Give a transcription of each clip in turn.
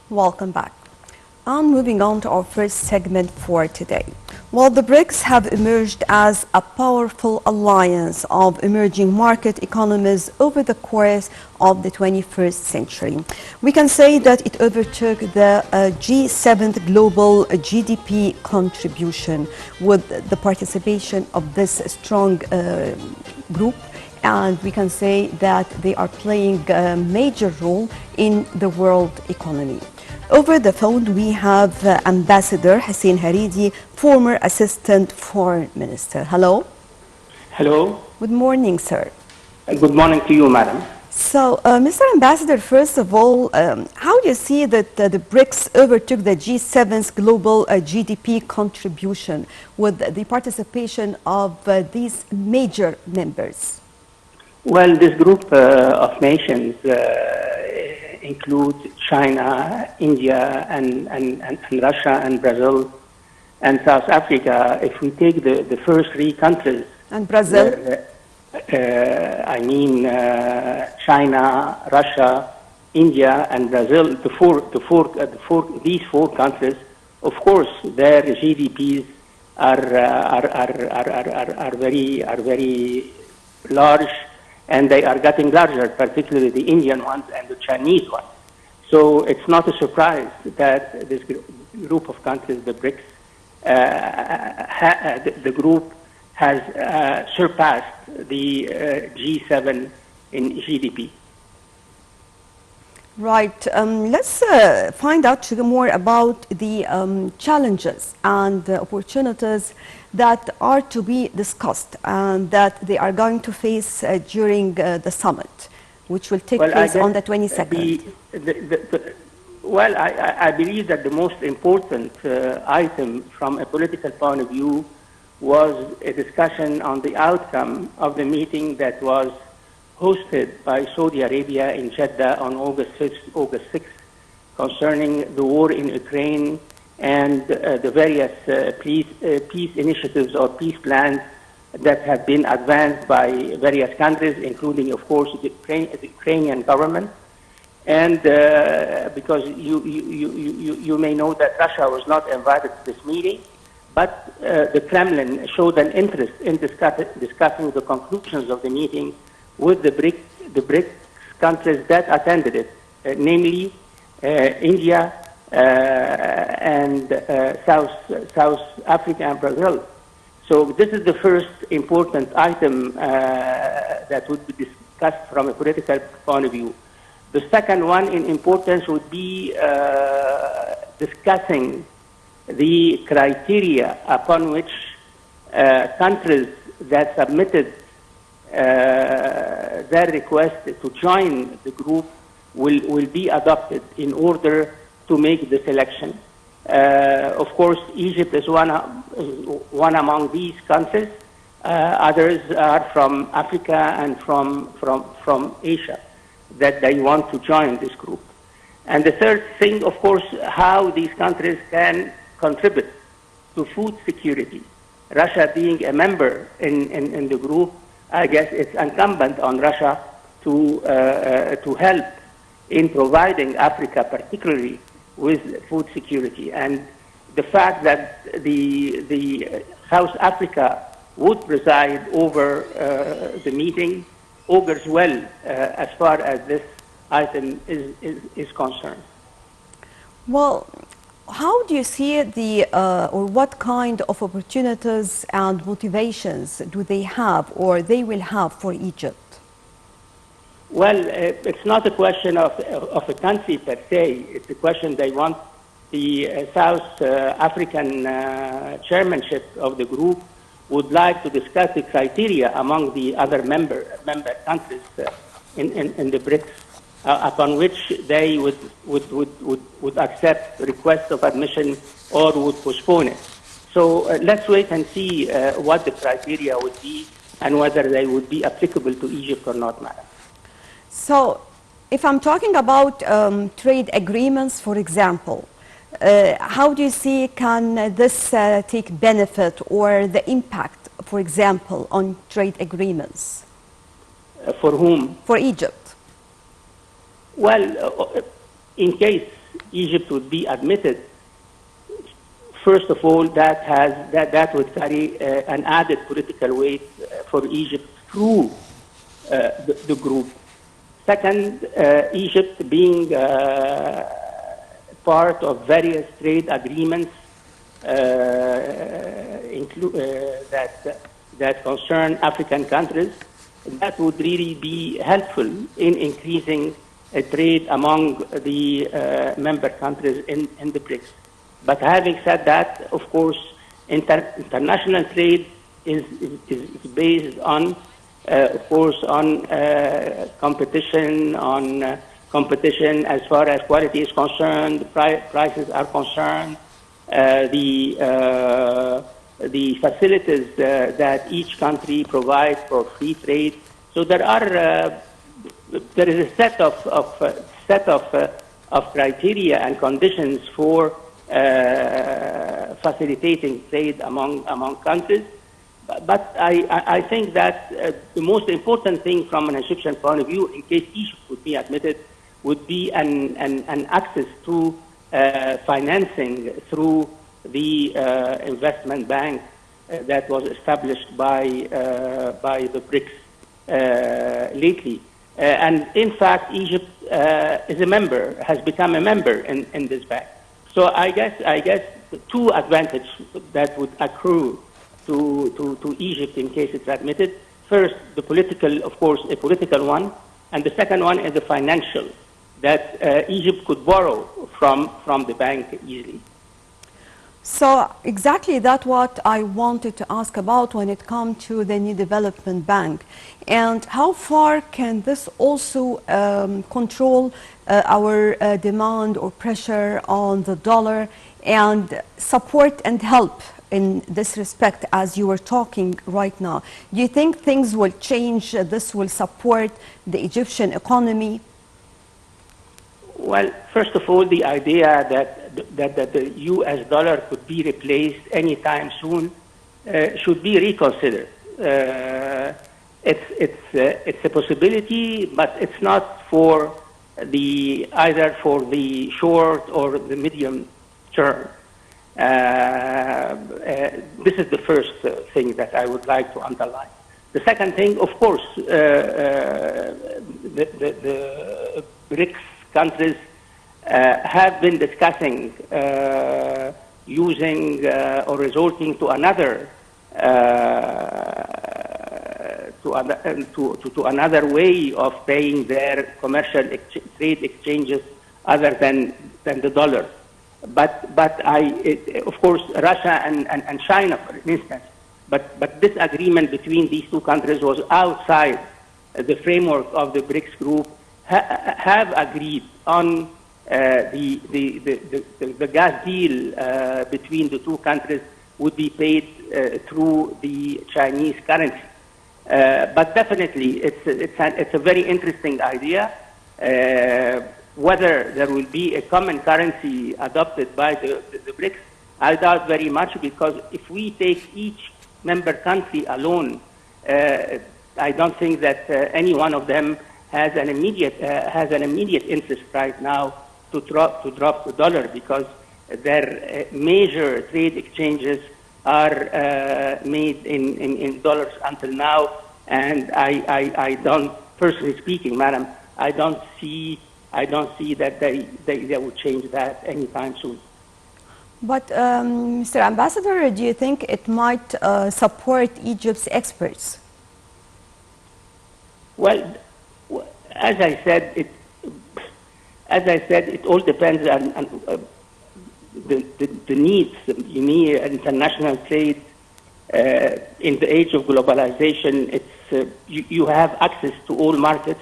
Welcome back. And moving on to our first segment for today. Well, the BRICS have emerged as a powerful alliance of emerging market economies over the course of the 21st century. We can say that it overtook the G7 global GDP contribution with the participation of this strong group. And we can say that they are playing a major role in the world economy. Over the phone, we have Ambassador Hussein Haridy, former Assistant Foreign Minister. Hello. Hello. Good morning, sir. Good morning to you, madam. So, Mr. Ambassador, first of all, how do you see that the BRICS overtook the G7's global GDP contribution with the participation of these major members? Well, this group of nations include China, India, and Russia, and Brazil, and South Africa. If we take the first three countries, and Brazil, China, Russia, India, and Brazil, these four countries, of course, their GDPs are very large. And they are getting larger, particularly the Indian ones and the Chinese ones. So it's not a surprise that this group of countries, the BRICS, the group has surpassed the G7 in GDP. Right. Let's find out more about the challenges and opportunities that are to be discussed and that they are going to face during the summit, which will take place on the 22nd. I believe that the most important item from a political point of view was a discussion on the outcome of the meeting that was hosted by Saudi Arabia in Jeddah on August 6th, concerning the war in Ukraine and the various peace initiatives or peace plans that have been advanced by various countries, including, of course, the Ukrainian government. And because you may know that Russia was not invited to this meeting, but the Kremlin showed an interest in discussing the conclusions of the meeting with the BRICS countries that attended it, namely India and South Africa and Brazil. So this is the first important item that would be discussed from a political point of view. The second one in importance would be discussing the criteria upon which countries that submitted their request to join the group will be adopted in order to make the selection. Of course, Egypt is one among these countries. Others are from Africa and from Asia that they want to join this group. And the third thing, of course, how these countries can contribute to food security. Russia being a member in the group, I guess it's incumbent on Russia to help in providing Africa, particularly with food security. And the fact that the South Africa would preside over the meeting augurs well as far as this item is concerned. Well, how do you see or what kind of opportunities and motivations do they have or they will have for Egypt? Well, it's not a question of a country per se. It's a question they want the South African chairmanship of the group would like to discuss the criteria among the other member countries in the BRICS, upon which they would accept requests of admission or would postpone it. So let's wait and see what the criteria would be and whether they would be applicable to Egypt or not, madam. So if I'm talking about trade agreements, for example, how do you see can this take benefit or the impact, for example, on trade agreements? For whom? For Egypt. Well, in case Egypt would be admitted, first of all, that would carry an added political weight for Egypt through the group. Second, Egypt being part of various trade agreements that concern African countries, that would really be helpful in increasing trade among the member countries in the BRICS. But having said that, of course, international trade is based on, of course, on competition, as far as quality is concerned, prices are concerned, the facilities that each country provides for free trade. So there is a set of criteria and conditions for facilitating trade among countries. But I think that the most important thing from an Egyptian point of view, in case Egypt would be admitted, would be an access to financing through the investment bank that was established by the BRICS lately. And in fact, Egypt is a member, has become a member in this bank. So I guess the two advantages that would accrue to Egypt in case it's admitted. First, the political, of course, a political one, and the second one is the financial, that Egypt could borrow from the bank easily. So exactly that's what I wanted to ask about when it comes to the new development bank. And how far can this also control our demand or pressure on the dollar and support and help in this respect as you were talking right now? Do you think things will change, this will support the Egyptian economy? Well, first of all, the idea that the U.S. dollar could be replaced anytime soon should be reconsidered. It's a possibility, but it's not for either for the short or the medium term. This is the first thing that I would like to underline. The second thing, of course, the BRICS countries have been discussing using or resorting to another another way of paying their commercial trade exchanges other than the dollar. But of course, Russia and China, for instance. But this agreement between these two countries was outside the framework of the BRICS group. Have agreed on the gas deal between the two countries would be paid through the Chinese currency. But definitely, it's a very interesting idea. Whether there will be a common currency adopted by the BRICS, I doubt very much, because if we take each member country alone, I don't think that any one of them has an immediate interest right now to drop the dollar, because their major trade exchanges are made in dollars until now, and I don't, personally speaking, madam, I don't see that they will change that anytime soon. But Mr. Ambassador, do you think it might support Egypt's exports? Well, as I said, it all depends on the needs. You need international trade in the age of globalization. It's you have access to all markets.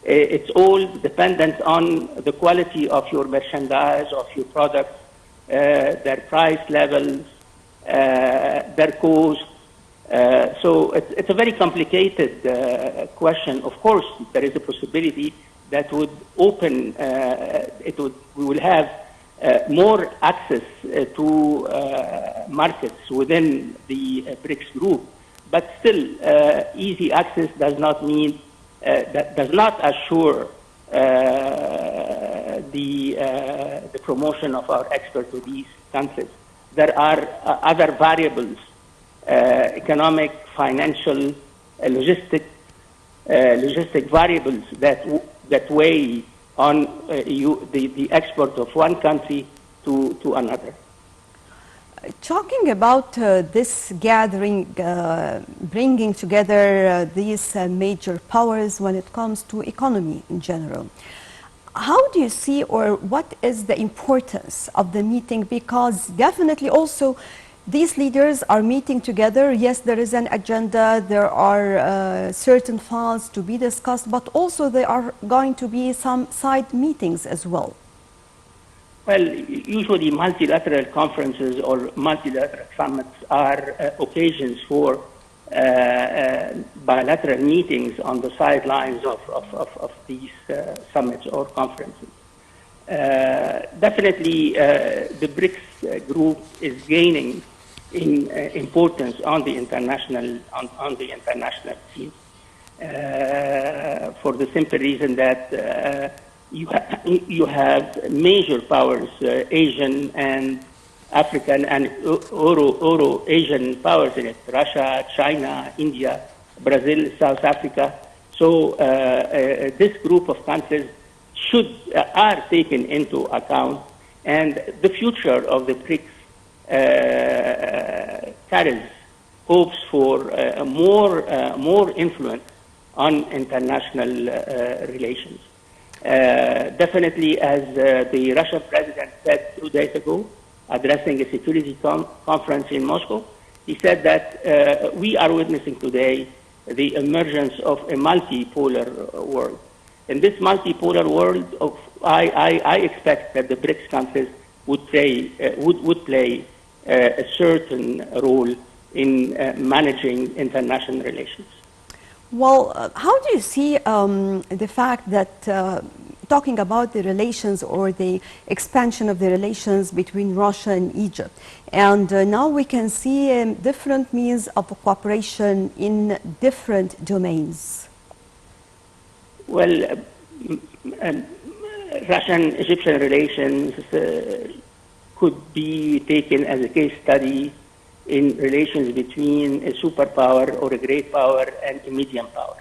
It's all dependent on the quality of your merchandise, of your products, their price levels, their cost. So it's a very complicated question. Of course, there is a possibility that would open, we will have more access to markets within the BRICS group. But still, easy access does not mean, that does not assure the promotion of our exports to these countries. There are other variables, economic, financial, logistic variables that weigh on the export of one country to another. Talking about this gathering, bringing together these major powers when it comes to economy in general, how do you see, or what is the importance of the meeting? Because definitely also these leaders are meeting together. Yes, there is an agenda, there are certain files to be discussed, but also there are going to be some side meetings as well. Well, usually multilateral conferences or multilateral summits are occasions for bilateral meetings on the sidelines of these summits or conferences. Definitely, the BRICS group is gaining in importance on the international scene for the simple reason that you have major powers, Asian and African and Euro-Asian powers in it, Russia, China, India, Brazil, South Africa. So this group of countries are taken into account, and the future of the BRICS carries hopes for more influence on international relations. Definitely, as the Russian president said 2 days ago, addressing a security conference in Moscow, he said that we are witnessing today the emergence of a multipolar world. In this multipolar world, I expect that the BRICS countries would play a certain role in managing international relations. Well, how do you see the fact that talking about the relations or the expansion of the relations between Russia and Egypt, and now we can see different means of cooperation in different domains? Well, Russian-Egyptian relations could be taken as a case study in relations between a superpower or a great power and a medium power.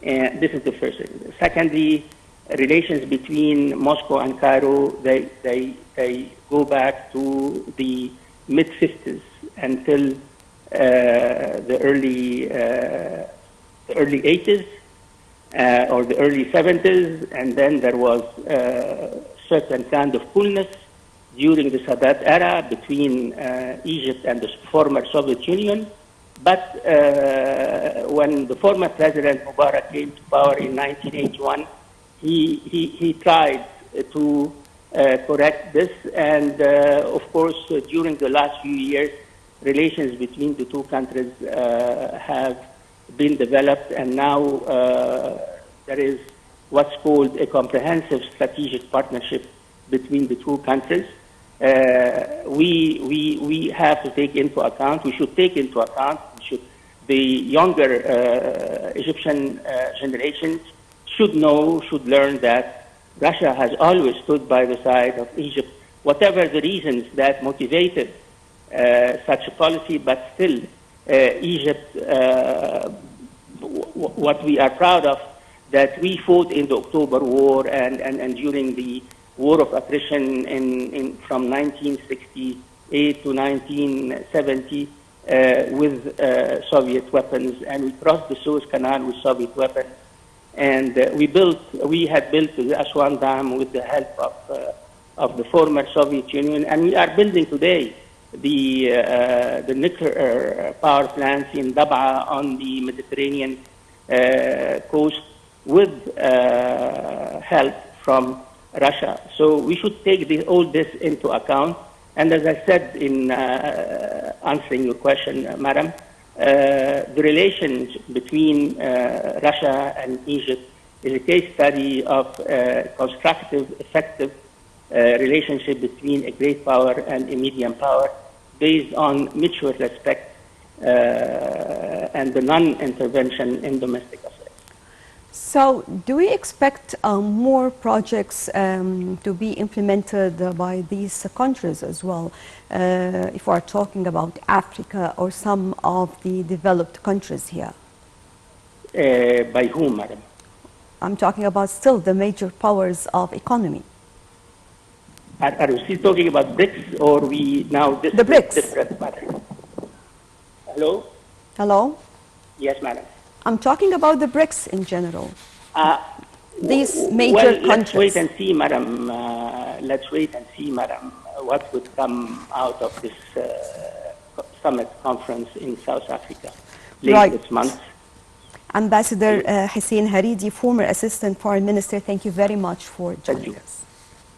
And this is the first thing. Secondly, relations between Moscow and Cairo, they go back to the mid-50s until the early 80s or the early 70s, and then there was certain kind of coolness during the Sadat era between Egypt and the former Soviet Union. But when the former President Mubarak came to power in 1981, he tried to correct this. And of course, during the last few years, relations between the two countries have been developed, and now there is what's called a comprehensive strategic partnership between the two countries. We have to take into account, we should take into account, the younger Egyptian generations should learn that Russia has always stood by the side of Egypt, whatever the reasons that motivated such a policy, but still Egypt, what we are proud of, that we fought in the October War and during the war of attrition from 1968 to 1970 with Soviet weapons, and we crossed the Suez Canal with Soviet weapons, and we had built the Aswan Dam with the help of the former Soviet Union, and we are building today the nuclear power plants in Dab'a on the Mediterranean coast with help from Russia. So we should take all this into account. And as I said in answering your question, Madam, the relations between Russia and Egypt is a case study of constructive, effective relationship between a great power and a medium power based on mutual respect and the non-intervention in domestic affairs. So, do we expect more projects to be implemented by these countries as well, if we are talking about Africa or some of the developed countries here? By whom, madam? I'm talking about still the major powers of economy. Are we still talking about BRICS, or we now The discuss BRICS. different matters? Hello? Hello? Yes, madam. I'm talking about the BRICS in general. Uh, These major well, let's countries. wait and see, madam. Let's wait and see, madam, what would come out of this summit conference in South Africa late Right. this month. Ambassador Hussein Haridy, former Assistant Foreign Minister, thank you very much for Thank joining you. us.